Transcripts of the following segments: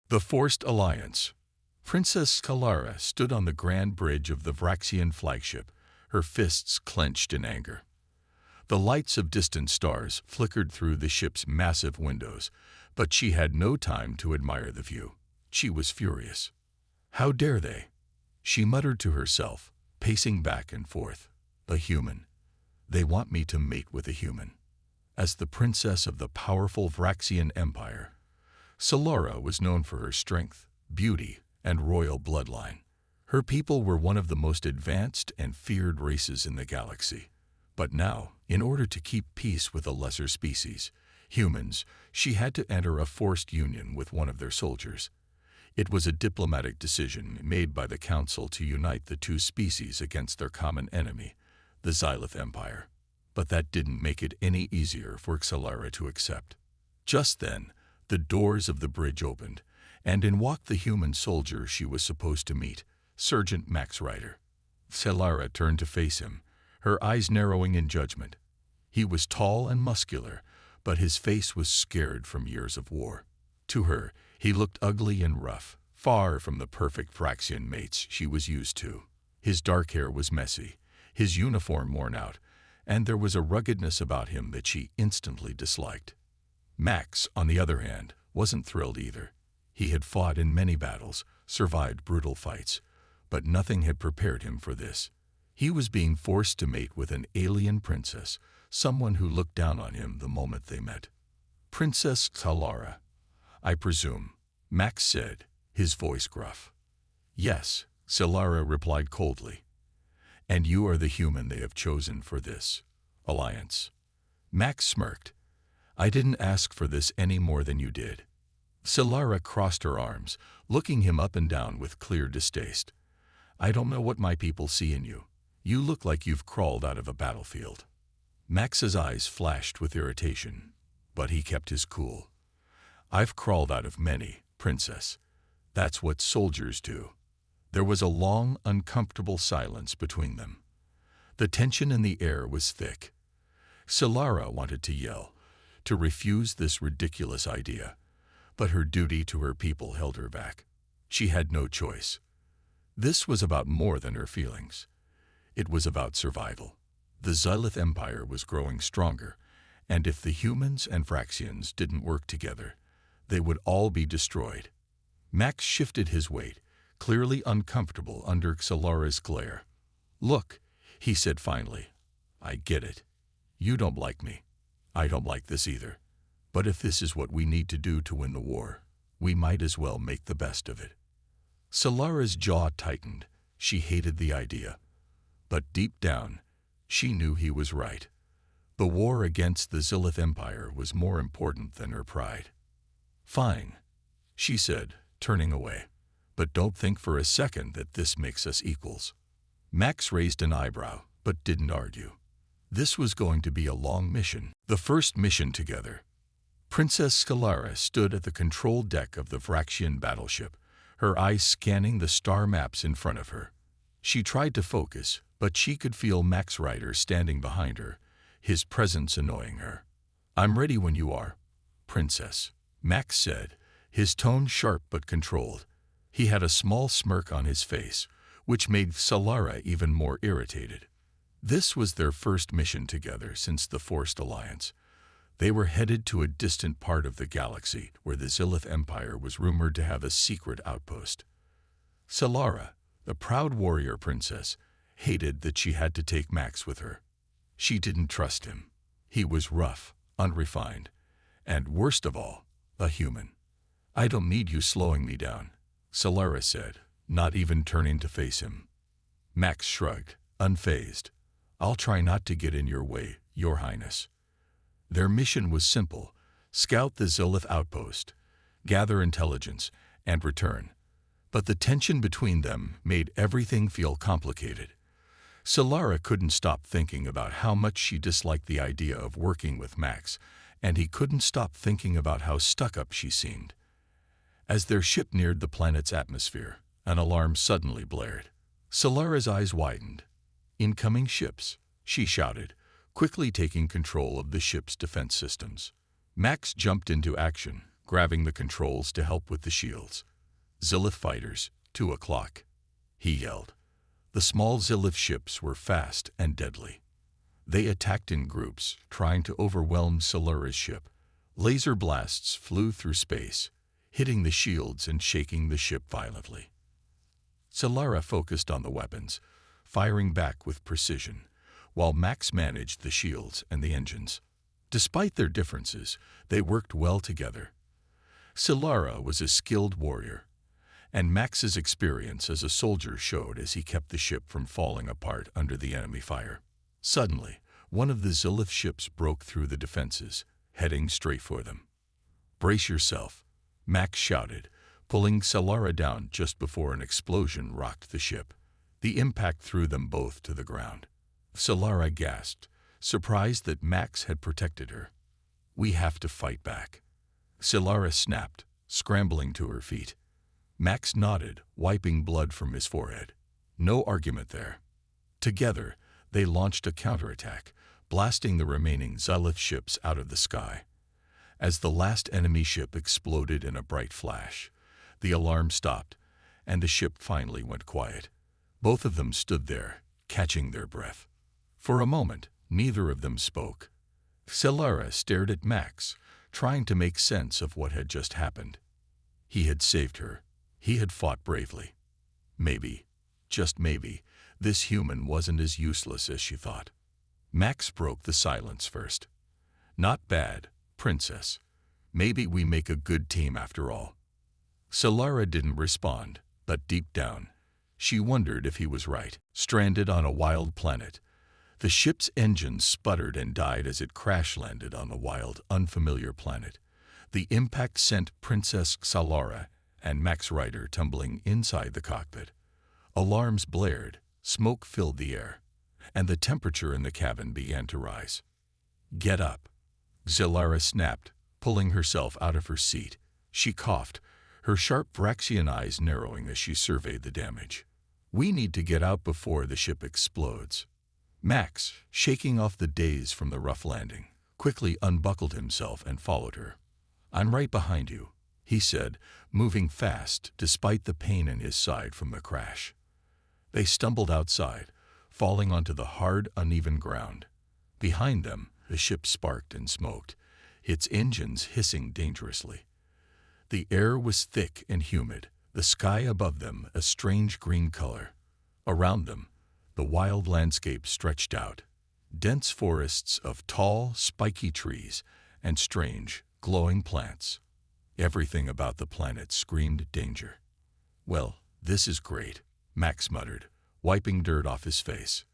The Forced Alliance. Princess Kalara stood on the grand bridge of the Vraxian flagship, her fists clenched in anger. The lights of distant stars flickered through the ship's massive windows, but she had no time to admire the view. She was furious. How dare they? She muttered to herself, pacing back and forth. A human. They want me to mate with a human. As the princess of the powerful Vraxian Empire, Solara was known for her strength, beauty, and royal bloodline. Her people were one of the most advanced and feared races in the galaxy. But now, in order to keep peace with a lesser species, humans, she had to enter a forced union with one of their soldiers. It was a diplomatic decision made by the Council to unite the two species against their common enemy, the Xylith Empire. But that didn't make it any easier for Xalara to accept. Just then, the doors of the bridge opened, and in walked the human soldier she was supposed to meet, Sergeant Max Ryder. Xalara turned to face him, her eyes narrowing in judgment. He was tall and muscular, but his face was scarred from years of war. To her, he looked ugly and rough, far from the perfect Vraxian mates she was used to. His dark hair was messy, his uniform worn out, and there was a ruggedness about him that she instantly disliked. Max, on the other hand, wasn't thrilled either. He had fought in many battles, survived brutal fights, but nothing had prepared him for this. He was being forced to mate with an alien princess, someone who looked down on him the moment they met. Princess Kalara, I presume, Max said, his voice gruff. Yes, Solara replied coldly. And you are the human they have chosen for this alliance. Max smirked. I didn't ask for this any more than you did. Solara crossed her arms, looking him up and down with clear distaste. I don't know what my people see in you. You look like you've crawled out of a battlefield. Max's eyes flashed with irritation, but he kept his cool. I've crawled out of many, princess. That's what soldiers do. There was a long, uncomfortable silence between them. The tension in the air was thick. Solara wanted to yell, to refuse this ridiculous idea, but her duty to her people held her back. She had no choice. This was about more than her feelings. It was about survival. The Xylith Empire was growing stronger, and if the humans and Vraxians didn't work together, they would all be destroyed. Max shifted his weight, clearly uncomfortable under Xalara's glare. Look, he said finally, I get it. You don't like me. I don't like this either. But if this is what we need to do to win the war, we might as well make the best of it. Solara's jaw tightened. She hated the idea. But deep down, she knew he was right. The war against the Xylith Empire was more important than her pride. Fine, she said, turning away. But don't think for a second that this makes us equals. Max raised an eyebrow, but didn't argue. This was going to be a long mission, the first mission together. Princess Kalara stood at the control deck of the Vraxian battleship, her eyes scanning the star maps in front of her. She tried to focus, but she could feel Max Ryder standing behind her, his presence annoying her. I'm ready when you are, Princess, Max said, his tone sharp but controlled. He had a small smirk on his face, which made Solara even more irritated. This was their first mission together since the Forced Alliance. They were headed to a distant part of the galaxy where the Xylith Empire was rumored to have a secret outpost. Solara, the proud warrior princess, hated that she had to take Max with her. She didn't trust him. He was rough, unrefined, and worst of all, a human. I don't need you slowing me down, Solara said, not even turning to face him. Max shrugged, unfazed. I'll try not to get in your way, Your Highness. Their mission was simple: scout the Xylith outpost, gather intelligence, and return. But the tension between them made everything feel complicated. Solara couldn't stop thinking about how much she disliked the idea of working with Max, and he couldn't stop thinking about how stuck-up she seemed. As their ship neared the planet's atmosphere, an alarm suddenly blared. Solara's eyes widened. Incoming ships, she shouted, quickly taking control of the ship's defense systems. Max jumped into action, grabbing the controls to help with the shields. "Zilith fighters, 2 o'clock," he yelled. The small Zilith ships were fast and deadly. They attacked in groups, trying to overwhelm Solara's ship. Laser blasts flew through space, hitting the shields and shaking the ship violently. Solara focused on the weapons, firing back with precision, while Max managed the shields and the engines. Despite their differences, they worked well together. Solara was a skilled warrior, and Max's experience as a soldier showed as he kept the ship from falling apart under the enemy fire. Suddenly, one of the Zilith ships broke through the defenses, heading straight for them. "Brace yourself," Max shouted, pulling Solara down just before an explosion rocked the ship. The impact threw them both to the ground. Solara gasped, surprised that Max had protected her. "We have to fight back." Solara snapped, scrambling to her feet. Max nodded, wiping blood from his forehead. No argument there. Together, they launched a counterattack, blasting the remaining Zilith ships out of the sky. As the last enemy ship exploded in a bright flash, the alarm stopped, and the ship finally went quiet. Both of them stood there, catching their breath. For a moment, neither of them spoke. Solara stared at Max, trying to make sense of what had just happened. He had saved her. He had fought bravely. Maybe, just maybe, this human wasn't as useless as she thought. Max broke the silence first. "Not bad, Princess. Maybe we make a good team after all." Solara didn't respond, but deep down, she wondered if he was right. Stranded on a wild planet, the ship's engines sputtered and died as it crash-landed on the wild, unfamiliar planet. The impact sent Princess Solara and Max Rider tumbling inside the cockpit. Alarms blared, smoke filled the air, and the temperature in the cabin began to rise. "Get up," Solara snapped, pulling herself out of her seat. She coughed, her sharp Vraxian eyes narrowing as she surveyed the damage. "We need to get out before the ship explodes." Max, shaking off the daze from the rough landing, quickly unbuckled himself and followed her. "I'm right behind you," he said, moving fast despite the pain in his side from the crash. They stumbled outside, falling onto the hard, uneven ground. Behind them, the ship sparked and smoked, its engines hissing dangerously. The air was thick and humid, the sky above them a strange green color. Around them, the wild landscape stretched out, dense forests of tall, spiky trees and strange, glowing plants. Everything about the planet screamed danger. "Well, this is great," Max muttered, wiping dirt off his face.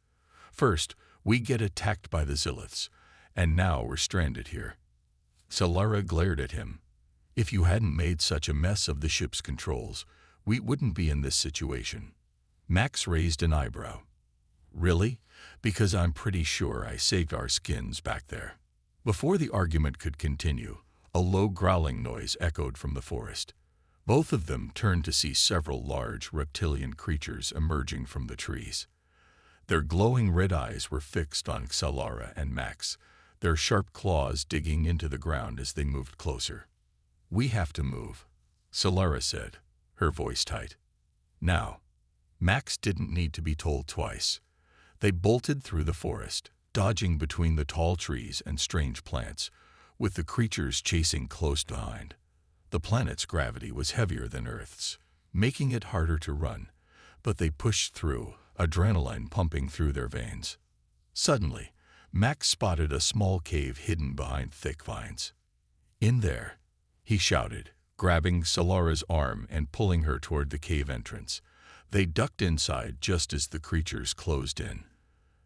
"First, we get attacked by the Ziliths, and now we're stranded here." Solara glared at him. "If you hadn't made such a mess of the ship's controls, we wouldn't be in this situation." Max raised an eyebrow. "Really? Because I'm pretty sure I saved our skins back there." Before the argument could continue, a low growling noise echoed from the forest. Both of them turned to see several large reptilian creatures emerging from the trees. Their glowing red eyes were fixed on Solara and Max, their sharp claws digging into the ground as they moved closer. "We have to move," Solara said, her voice tight. "Now." Max didn't need to be told twice. They bolted through the forest, dodging between the tall trees and strange plants, with the creatures chasing close behind. The planet's gravity was heavier than Earth's, making it harder to run, but they pushed through, adrenaline pumping through their veins. Suddenly, Max spotted a small cave hidden behind thick vines. "In there," he shouted, grabbing Solara's arm and pulling her toward the cave entrance. They ducked inside just as the creatures closed in.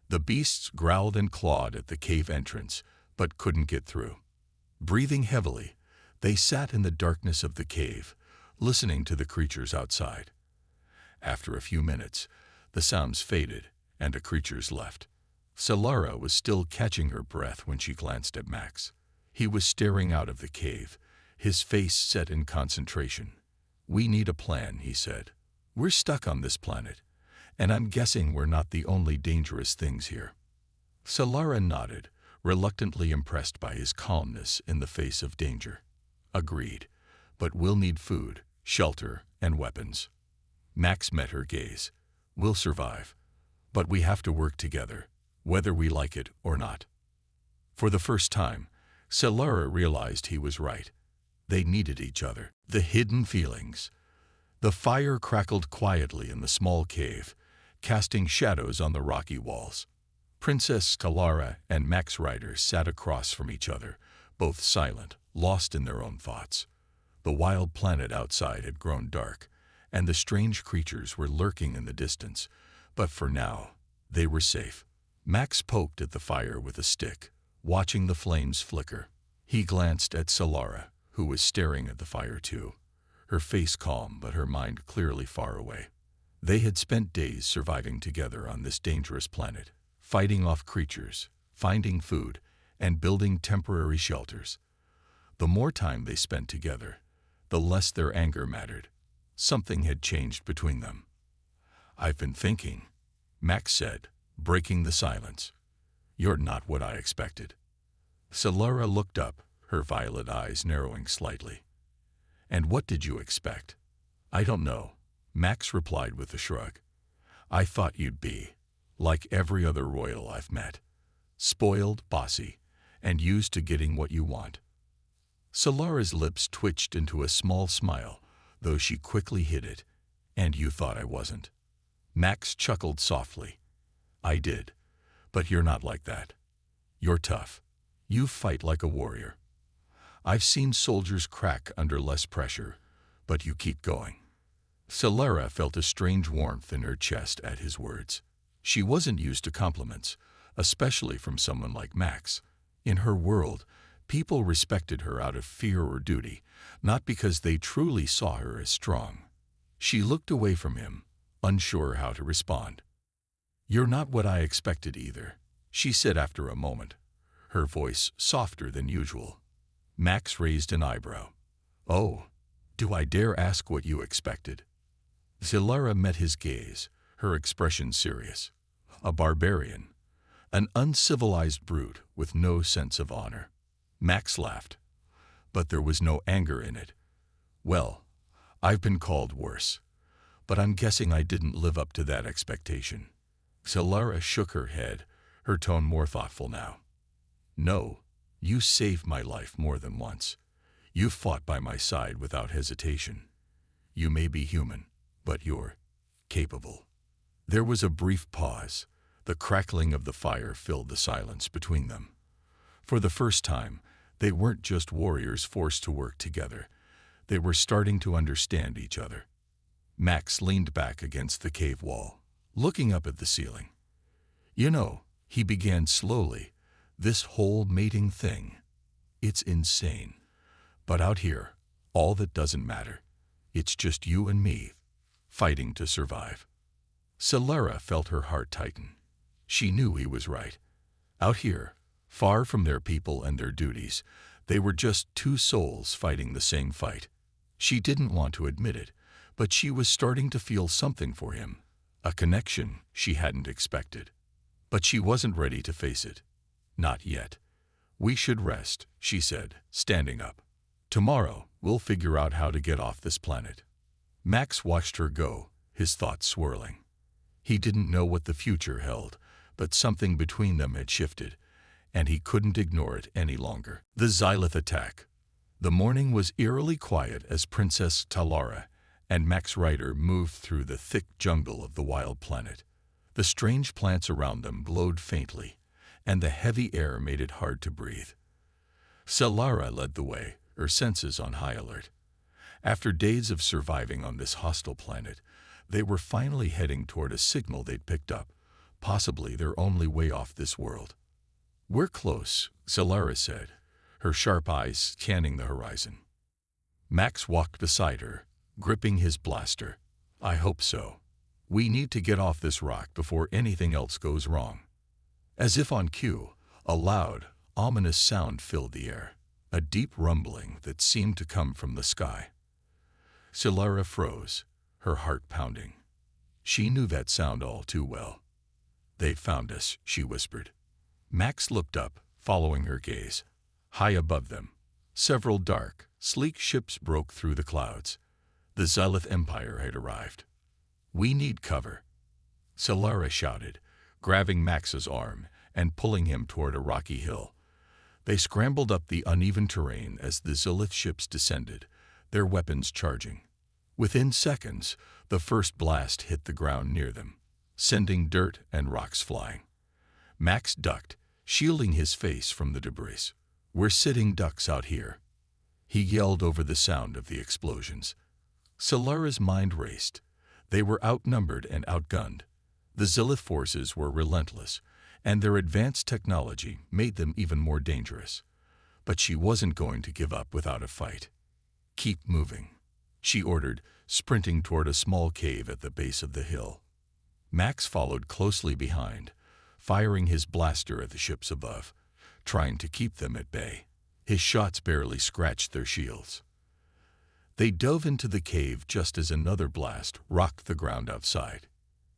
The beasts growled and clawed at the cave entrance, but couldn't get through. Breathing heavily, they sat in the darkness of the cave, listening to the creatures outside. After a few minutes, the sounds faded and the creatures left. Solara was still catching her breath when she glanced at Max. He was staring out of the cave, his face set in concentration. "We need a plan," he said. "We're stuck on this planet, and I'm guessing we're not the only dangerous things here." Solara nodded, reluctantly impressed by his calmness in the face of danger. "Agreed. But we'll need food, shelter, and weapons. Max met her gaze. We'll survive. But we have to work together, whether we like it or not. For the first time, Solara realized he was right. They needed each other. The hidden feelings. The fire crackled quietly in the small cave, casting shadows on the rocky walls. Princess Solara and Max Rider sat across from each other, both silent, lost in their own thoughts. The wild planet outside had grown dark, and the strange creatures were lurking in the distance, but for now, they were safe. Max poked at the fire with a stick, watching the flames flicker. He glanced at Solara, who was staring at the fire too, her face calm but her mind clearly far away. They had spent days surviving together on this dangerous planet, fighting off creatures, finding food, and building temporary shelters. The more time they spent together, the less their anger mattered. Something had changed between them. "I've been thinking," Max said, breaking the silence. "You're not what I expected." Solara looked up, her violet eyes narrowing slightly. "And what did you expect?" "I don't know," Max replied with a shrug. "I thought you'd be, like every other royal I've met, spoiled, bossy, and used to getting what you want." Solara's lips twitched into a small smile, though she quickly hid it. "And you thought I wasn't?" Max chuckled softly. "I did, but you're not like that. You're tough. You fight like a warrior. I've seen soldiers crack under less pressure, but you keep going." Solara felt a strange warmth in her chest at his words. She wasn't used to compliments, especially from someone like Max. In her world, people respected her out of fear or duty, not because they truly saw her as strong. She looked away from him, unsure how to respond. "You're not what I expected either," she said after a moment, her voice softer than usual. Max raised an eyebrow. "Oh, do I dare ask what you expected?" Solara met his gaze, her expression serious. A barbarian, an uncivilized brute with no sense of honor. Max laughed, but there was no anger in it. "Well, I've been called worse, but I'm guessing I didn't live up to that expectation." Solara shook her head, her tone more thoughtful now. "No, you saved my life more than once. You fought by my side without hesitation. You may be human, but you're capable." There was a brief pause. The crackling of the fire filled the silence between them. For the first time, they weren't just warriors forced to work together. They were starting to understand each other. Max leaned back against the cave wall, looking up at the ceiling. "You know," he began slowly, "this whole mating thing, it's insane. But out here, all that doesn't matter. It's just you and me, fighting to survive." Solara felt her heart tighten. She knew he was right. Out here, far from their people and their duties, they were just two souls fighting the same fight. She didn't want to admit it, but she was starting to feel something for him, a connection she hadn't expected. But she wasn't ready to face it. Not yet. "We should rest," she said, standing up. "Tomorrow, we'll figure out how to get off this planet." Max watched her go, his thoughts swirling. He didn't know what the future held, but something between them had shifted, and he couldn't ignore it any longer. The Xylith attack. The morning was eerily quiet as Princess Solara and Max Rider moved through the thick jungle of the wild planet. The strange plants around them glowed faintly, and the heavy air made it hard to breathe. Solara led the way, her senses on high alert. After days of surviving on this hostile planet, they were finally heading toward a signal they'd picked up, possibly their only way off this world. "We're close," Solara said, her sharp eyes scanning the horizon. Max walked beside her, gripping his blaster. "I hope so. We need to get off this rock before anything else goes wrong." As if on cue, a loud, ominous sound filled the air, a deep rumbling that seemed to come from the sky. Solara froze, her heart pounding. She knew that sound all too well. "They've found us," she whispered. Max looked up, following her gaze. High above them, several dark, Sleek ships broke through the clouds. The Xylith Empire had arrived. "We need cover," Solara shouted, grabbing Max's arm and pulling him toward a rocky hill. They scrambled up the uneven terrain as the Xylith ships descended, their weapons charging. Within seconds, the first blast hit the ground near them, sending dirt and rocks flying. Max ducked, shielding his face from the debris. "We're sitting ducks out here," he yelled over the sound of the explosions. Solara's mind raced. They were outnumbered and outgunned. The Xylith forces were relentless, and their advanced technology made them even more dangerous. But she wasn't going to give up without a fight. "Keep moving," she ordered, sprinting toward a small cave at the base of the hill. Max followed closely behind, firing his blaster at the ships above, trying to keep them at bay. His shots barely scratched their shields. They dove into the cave just as another blast rocked the ground outside.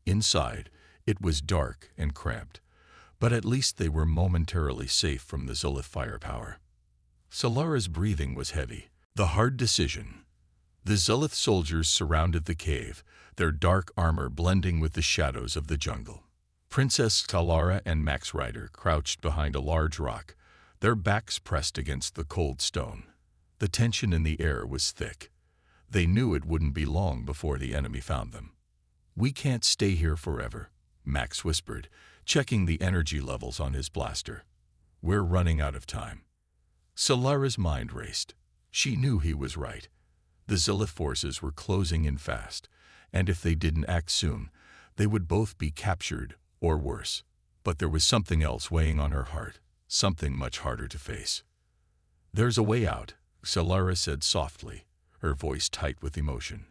Inside, it was dark and cramped, but at least they were momentarily safe from the Xylith firepower. Solara's breathing was heavy. The hard decision. The Xylith soldiers surrounded the cave, their dark armor blending with the shadows of the jungle. Princess Solara and Max Rider crouched behind a large rock, their backs pressed against the cold stone. The tension in the air was thick. They knew it wouldn't be long before the enemy found them. "We can't stay here forever," Max whispered, checking the energy levels on his blaster. "We're running out of time." Solara's mind raced. She knew he was right. The Xylith forces were closing in fast, and if they didn't act soon, they would both be captured or worse. But there was something else weighing on her heart, something much harder to face. "There's a way out," Solara said softly, her voice tight with emotion.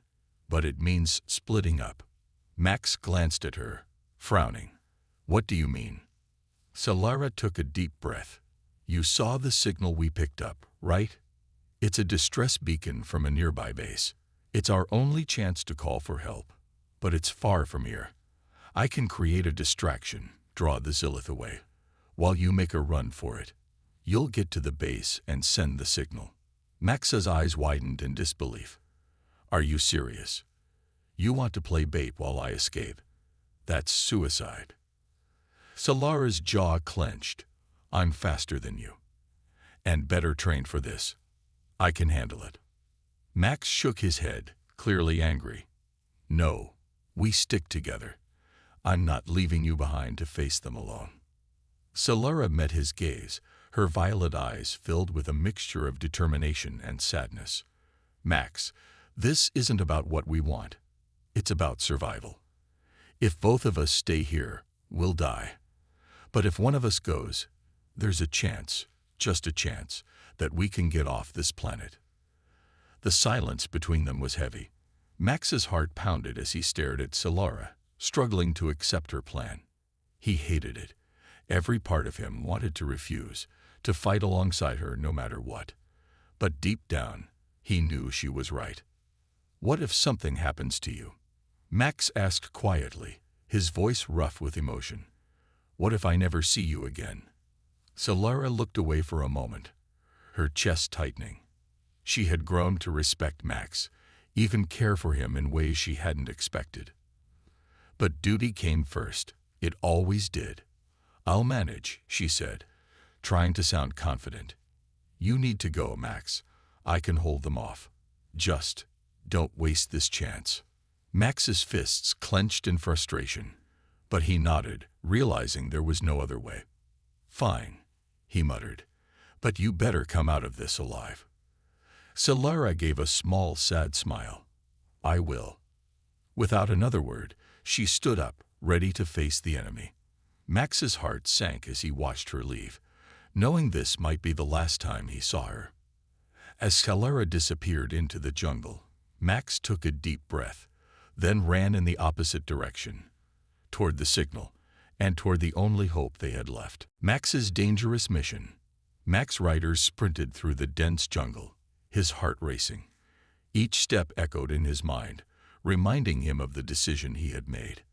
"But it means splitting up." Max glanced at her, frowning. "What do you mean?" Solara took a deep breath. "You saw the signal we picked up, right? It's a distress beacon from a nearby base. It's our only chance to call for help, but it's far from here. I can create a distraction, draw the Xylith away, while you make a run for it. You'll get to the base and send the signal." Max's eyes widened in disbelief. "Are you serious? You want to play bait while I escape? That's suicide." Solara's jaw clenched. "I'm faster than you, and better trained for this. I can handle it." Max shook his head, clearly angry. "No, we stick together. I'm not leaving you behind to face them alone." Solara met his gaze, her violet eyes filled with a mixture of determination and sadness. "Max, this isn't about what we want. It's about survival. If both of us stay here, we'll die. But if one of us goes, there's a chance, just a chance, that we can get off this planet." The silence between them was heavy. Max's heart pounded as he stared at Solara, struggling to accept her plan. He hated it. Every part of him wanted to refuse, to fight alongside her no matter what. But deep down, he knew she was right. "What if something happens to you?" Max asked quietly, his voice rough with emotion. "What if I never see you again?" Solara looked away for a moment, her chest tightening. She had grown to respect Max, even care for him in ways she hadn't expected. But duty came first. It always did. "I'll manage," she said, trying to sound confident. "You need to go, Max. I can hold them off. Just don't waste this chance." Max's fists clenched in frustration, but he nodded, realizing there was no other way. "Fine," he muttered, "but you better come out of this alive." Solara gave a small, sad smile. "I will." Without another word, she stood up, ready to face the enemy. Max's heart sank as he watched her leave, knowing this might be the last time he saw her. As Solara disappeared into the jungle, Max took a deep breath, then ran in the opposite direction, toward the signal, and toward the only hope they had left. Max's dangerous mission. Max Rider sprinted through the dense jungle, his heart racing. Each step echoed in his mind, reminding him of the decision he had made.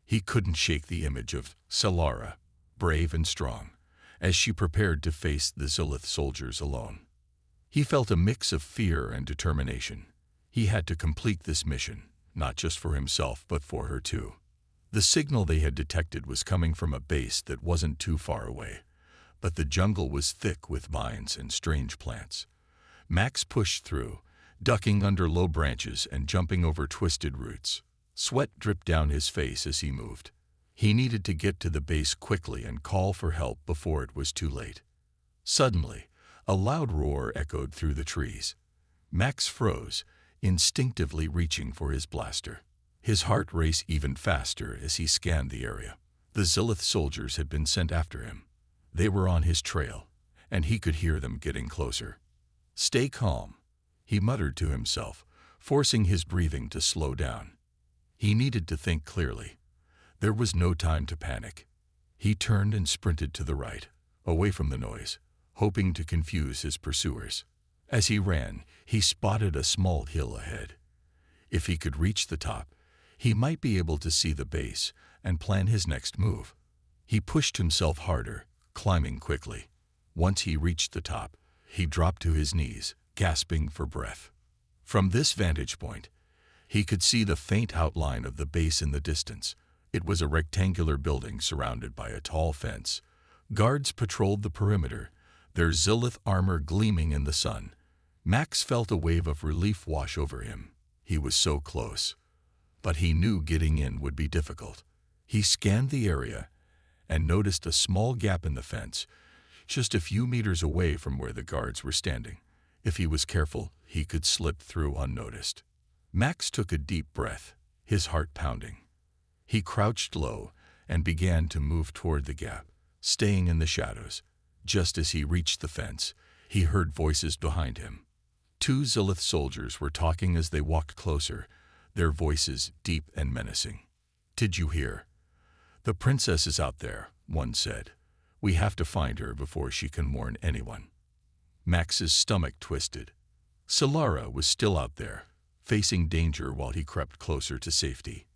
He couldn't shake the image of Solara, brave and strong, as she prepared to face the Xylith soldiers alone. He felt a mix of fear and determination. He had to complete this mission, not just for himself but for her too. The signal they had detected was coming from a base that wasn't too far away, but the jungle was thick with vines and strange plants. Max pushed through, ducking under low branches and jumping over twisted roots. Sweat dripped down his face as he moved. He needed to get to the base quickly and call for help before it was too late. Suddenly, a loud roar echoed through the trees. Max froze, instinctively reaching for his blaster. His heart raced even faster as he scanned the area. The Zilith soldiers had been sent after him. They were on his trail, and he could hear them getting closer. "Stay calm," he muttered to himself, forcing his breathing to slow down. He needed to think clearly. There was no time to panic. He turned and sprinted to the right, away from the noise, hoping to confuse his pursuers. As he ran, he spotted a small hill ahead. If he could reach the top, he might be able to see the base and plan his next move. He pushed himself harder, climbing quickly. Once he reached the top, he dropped to his knees, gasping for breath. From this vantage point, he could see the faint outline of the base in the distance. It was a rectangular building surrounded by a tall fence. Guards patrolled the perimeter, their Zilith armor gleaming in the sun. Max felt a wave of relief wash over him. He was so close. But he knew getting in would be difficult. He scanned the area and noticed a small gap in the fence, just a few meters away from where the guards were standing. If he was careful, he could slip through unnoticed. Max took a deep breath, his heart pounding. He crouched low and began to move toward the gap, staying in the shadows. Just as he reached the fence, he heard voices behind him. Two Zilith soldiers were talking as they walked closer, their voices deep and menacing. "Did you hear? The princess is out there," one said. "We have to find her before she can warn anyone." Max's stomach twisted. Solara was still out there, facing danger while he crept closer to safety.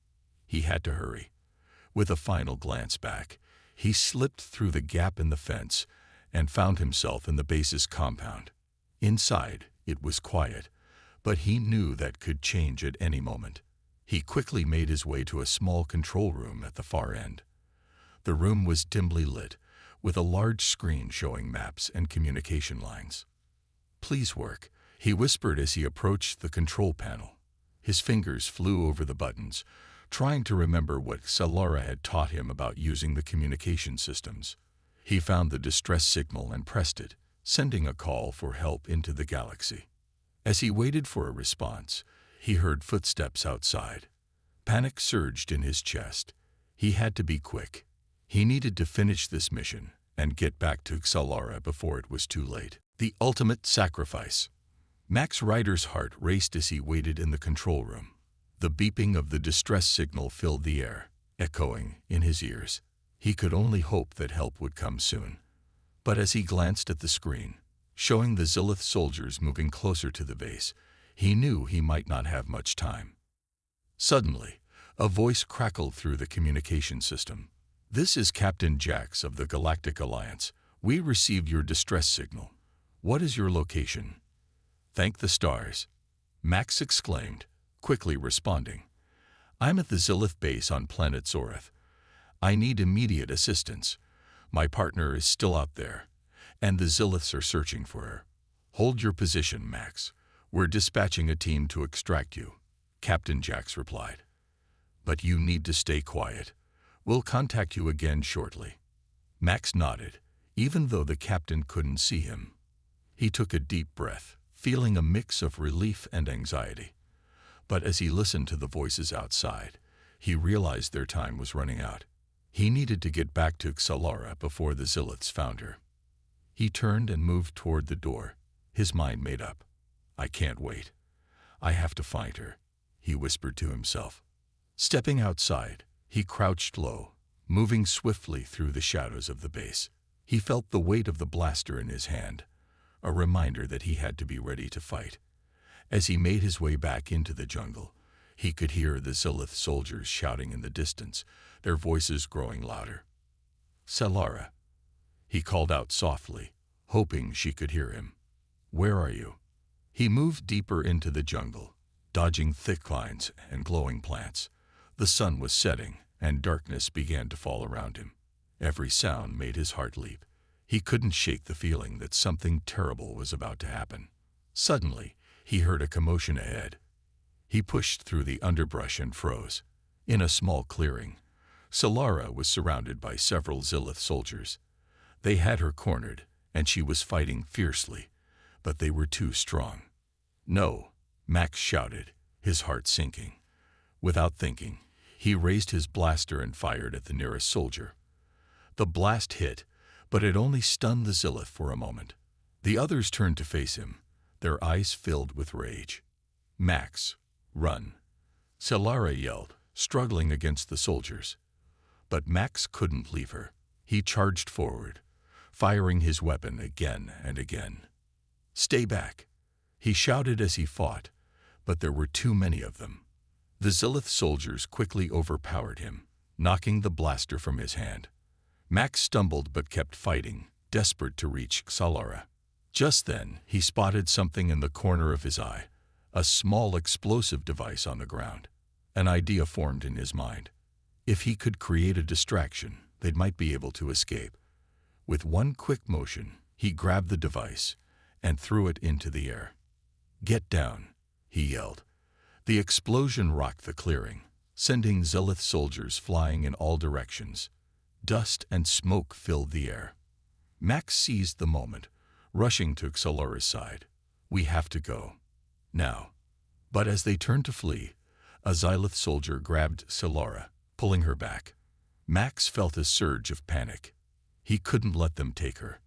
He had to hurry. With a final glance back, he slipped through the gap in the fence and found himself in the base's compound. Inside, it was quiet, but he knew that could change at any moment. He quickly made his way to a small control room at the far end. The room was dimly lit, with a large screen showing maps and communication lines. "Please work," he whispered as he approached the control panel. His fingers flew over the buttons, trying to remember what Solara had taught him about using the communication systems. He found the distress signal and pressed it, sending a call for help into the galaxy. As he waited for a response, he heard footsteps outside. Panic surged in his chest. He had to be quick. He needed to finish this mission and get back to Solara before it was too late. The ultimate sacrifice. Max Ryder's heart raced as he waited in the control room. The beeping of the distress signal filled the air, echoing in his ears. He could only hope that help would come soon. But as he glanced at the screen, showing the Zilith soldiers moving closer to the base, he knew he might not have much time. Suddenly, a voice crackled through the communication system. "This is Captain Jax of the Galactic Alliance. We received your distress signal. What is your location?" "Thank the stars," Max exclaimed, quickly responding. "I'm at the Zilith base on planet Zoreth. I need immediate assistance. My partner is still out there, and the Ziliths are searching for her." "Hold your position, Max. We're dispatching a team to extract you," Captain Jax replied. "But you need to stay quiet. We'll contact you again shortly." Max nodded, even though the captain couldn't see him. He took a deep breath, feeling a mix of relief and anxiety. But as he listened to the voices outside, he realized their time was running out. He needed to get back to Solara before the Ziliths found her. He turned and moved toward the door, his mind made up. "I can't wait. I have to find her," he whispered to himself. Stepping outside, he crouched low, moving swiftly through the shadows of the base. He felt the weight of the blaster in his hand, a reminder that he had to be ready to fight. As he made his way back into the jungle, he could hear the Zilith soldiers shouting in the distance, their voices growing louder. "Solara," he called out softly, hoping she could hear him. Where are you? He moved deeper into the jungle, dodging thick vines and glowing plants. The sun was setting, and darkness began to fall around him. Every sound made his heart leap. He couldn't shake the feeling that something terrible was about to happen. Suddenly, he heard a commotion ahead. He pushed through the underbrush and froze. In a small clearing, Solara was surrounded by several Zilith soldiers. They had her cornered, and she was fighting fiercely, but they were too strong. "No," Max shouted, his heart sinking. Without thinking, he raised his blaster and fired at the nearest soldier. The blast hit, but it only stunned the Zilith for a moment. The others turned to face him, their eyes filled with rage. "Max, run!" Solara yelled, struggling against the soldiers. But Max couldn't leave her. He charged forward, firing his weapon again and again. "Stay back!" he shouted as he fought, but there were too many of them. The Zilith soldiers quickly overpowered him, knocking the blaster from his hand. Max stumbled but kept fighting, desperate to reach Solara. Just then, he spotted something in the corner of his eye, a small explosive device on the ground. An idea formed in his mind. If he could create a distraction, they might be able to escape. With one quick motion, he grabbed the device and threw it into the air. "Get down," he yelled. The explosion rocked the clearing, sending Zilith soldiers flying in all directions. Dust and smoke filled the air. Max seized the moment, rushing to Solara's side. "We have to go. Now." But as they turned to flee, a Zilith soldier grabbed Solara, pulling her back. Max felt a surge of panic. He couldn't let them take her.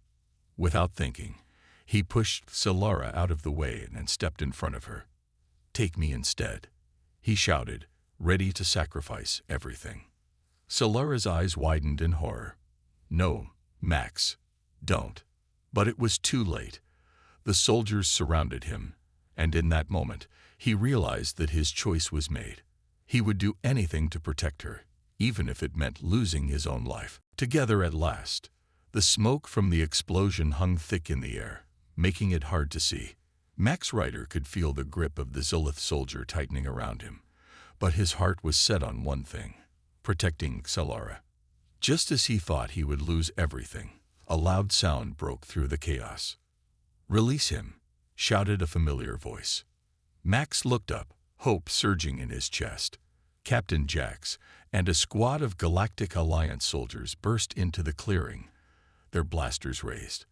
Without thinking, he pushed Solara out of the way and stepped in front of her. "Take me instead," he shouted, ready to sacrifice everything. Solara's eyes widened in horror. "No, Max, don't." But it was too late. The soldiers surrounded him, and in that moment, he realized that his choice was made. He would do anything to protect her, even if it meant losing his own life. Together at last, the smoke from the explosion hung thick in the air, making it hard to see. Max Rider could feel the grip of the Zilith soldier tightening around him, but his heart was set on one thing: protecting Solara. Just as he thought he would lose everything, a loud sound broke through the chaos. "Release him," shouted a familiar voice. Max looked up, hope surging in his chest. Captain Jax and a squad of Galactic Alliance soldiers burst into the clearing, their blasters raised.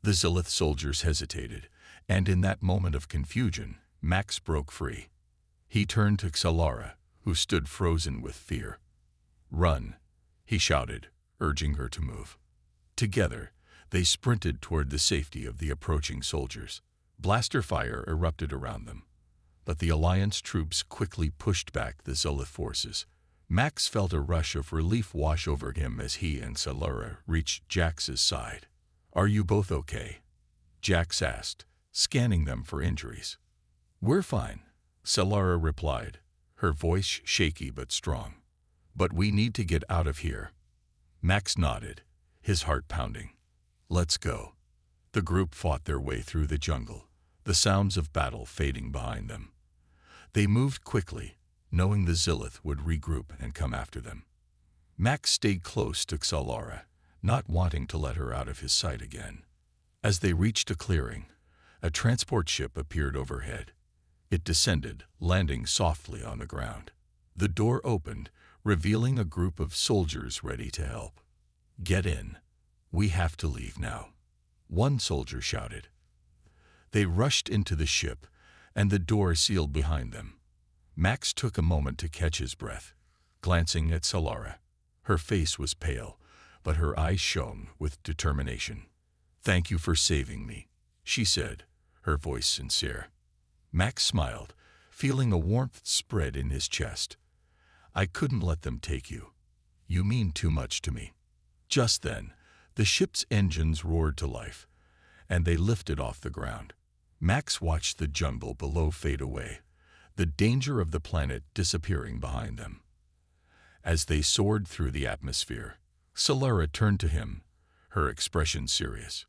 The Zilith soldiers hesitated, and in that moment of confusion, Max broke free. He turned to Solara, who stood frozen with fear. "Run," he shouted, urging her to move. Together, they sprinted toward the safety of the approaching soldiers. Blaster fire erupted around them, but the Alliance troops quickly pushed back the Zilith forces. Max felt a rush of relief wash over him as he and Solara reached Jax's side. "Are you both okay?" Jax asked, scanning them for injuries. "We're fine," Solara replied, her voice shaky but strong. "But we need to get out of here." Max nodded, his heart pounding. "Let's go." The group fought their way through the jungle, the sounds of battle fading behind them. They moved quickly, knowing the Zilith would regroup and come after them. Max stayed close to Solara, not wanting to let her out of his sight again. As they reached a clearing, a transport ship appeared overhead. It descended, landing softly on the ground. The door opened, revealing a group of soldiers ready to help. "Get in. We have to leave now," one soldier shouted. They rushed into the ship, and the door sealed behind them. Max took a moment to catch his breath, glancing at Solara. Her face was pale, but her eyes shone with determination. "Thank you for saving me," she said, her voice sincere. Max smiled, feeling a warmth spread in his chest. "I couldn't let them take you. You mean too much to me." Just then, the ship's engines roared to life, and they lifted off the ground. Max watched the jungle below fade away, the danger of the planet disappearing behind them. As they soared through the atmosphere, Solara turned to him, her expression serious.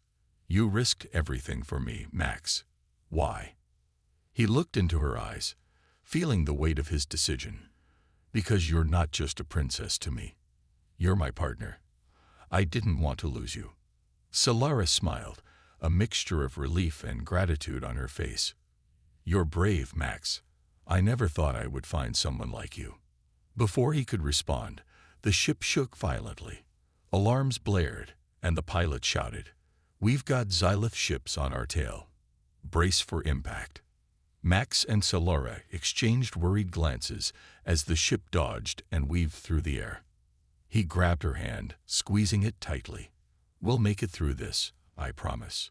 You risked everything for me, Max. Why? He looked into her eyes, feeling the weight of his decision. Because you're not just a princess to me. You're my partner. I didn't want to lose you. Solara smiled, a mixture of relief and gratitude on her face. You're brave, Max. I never thought I would find someone like you. Before he could respond, the ship shook violently. Alarms blared, and the pilot shouted, "We've got Xylith ships on our tail. Brace for impact." Max and Solara exchanged worried glances as the ship dodged and weaved through the air. He grabbed her hand, squeezing it tightly. "We'll make it through this, I promise."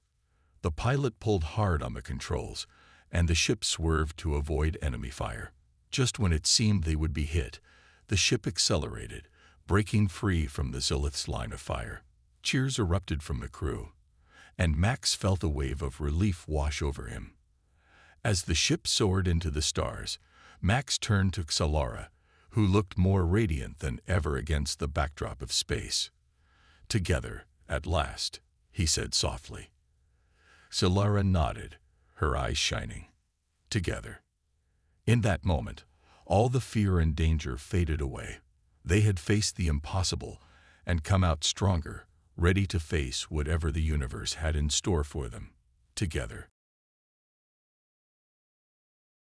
The pilot pulled hard on the controls, and the ship swerved to avoid enemy fire. Just when it seemed they would be hit, the ship accelerated, breaking free from the Xylith's line of fire. Cheers erupted from the crew, and Max felt a wave of relief wash over him. As the ship soared into the stars, Max turned to Solara, who looked more radiant than ever against the backdrop of space. "Together, at last," he said softly. Solara nodded, her eyes shining. Together. In that moment, all the fear and danger faded away. They had faced the impossible and come out stronger, ready to face whatever the universe had in store for them. Together.